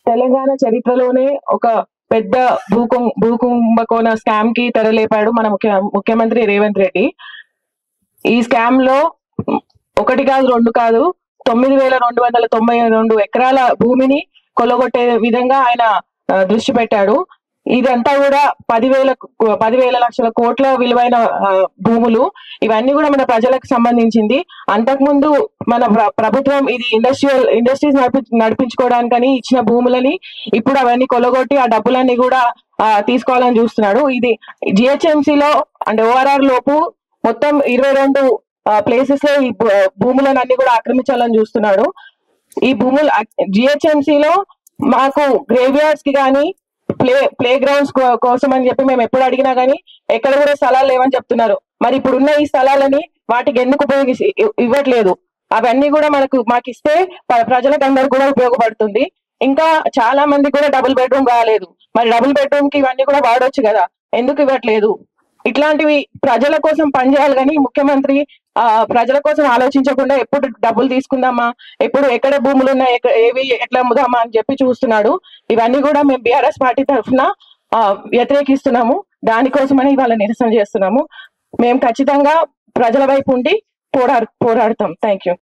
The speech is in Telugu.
తెలంగాణ చరిత్రలోనే ఒక పెద్ద భూకుంభకోణ స్కామ్ కి తెరలేపాడు మన ముఖ్యమంత్రి రేవంత్ రెడ్డి. ఈ స్కామ్ లో 1 కాదు 2 కాదు 9,292 ఎకరాల భూమిని కొల్లగొట్టే విధంగా ఆయన దృష్టి పెట్టాడు. ఇదంతా కూడా 10,000 లక్షల కోట్ల విలువైన భూములు. ఇవన్నీ కూడా మన ప్రజలకు సంబంధించింది. అంతకుముందు మన ప్రభుత్వం ఇది ఇండస్ట్రీస్ నడిపించుకోవడానికని ఇచ్చిన భూములని ఇప్పుడు అవన్నీ కొల్లగొట్టి ఆ డబ్బులన్నీ కూడా తీసుకోవాలని చూస్తున్నాడు. ఇది జిహెచ్ఎంసీలో అంటే ఓఆర్ఆర్ లోపు మొత్తం 22 ప్లేసెస్ లో ఈ భూములను అన్ని కూడా ఆక్రమించాలని చూస్తున్నాడు. ఈ భూములు జిహెచ్ఎంసీలో మాకు గ్రేవ్ యార్డ్స్ కి కానీ ప్లే గ్రౌండ్స్ కోసం అని చెప్పి మేము ఎప్పుడు అడిగినా గానీ ఎక్కడ కూడా స్థలాలు లేవని చెప్తున్నారు. మరి ఇప్పుడున్న ఈ స్థలాలని వాటికి ఎందుకు ఇవ్వట్లేదు? అవన్నీ కూడా మాకు ఇస్తే ప్రజలకు అందరికి కూడా ఉపయోగపడుతుంది. ఇంకా చాలా మంది కూడా డబుల్ బెడ్రూమ్ రాలేదు. మరి డబుల్ బెడ్రూమ్ కి ఇవన్నీ కూడా వాడొచ్చు కదా, ఎందుకు ఇవ్వట్లేదు? ఇట్లాంటివి ప్రజల కోసం పనిచేయాలి కానీ ముఖ్యమంత్రి ప్రజల కోసం ఆలోచించకుండా ఎప్పుడు డబ్బులు తీసుకుందామా, ఎక్కడ భూములు ఉన్నాయి, ఏవి ఎట్లా అమ్ముదామా అని చెప్పి చూస్తున్నాడు. ఇవన్నీ కూడా మేము బీఆర్ఎస్ పార్టీ తరఫున వ్యతిరేకిస్తున్నాము. దానికోసమని ఇవాళ నిరసన చేస్తున్నాము. మేము ఖచ్చితంగా ప్రజల వైపు ఉండి పోరాడతాం. Thank you.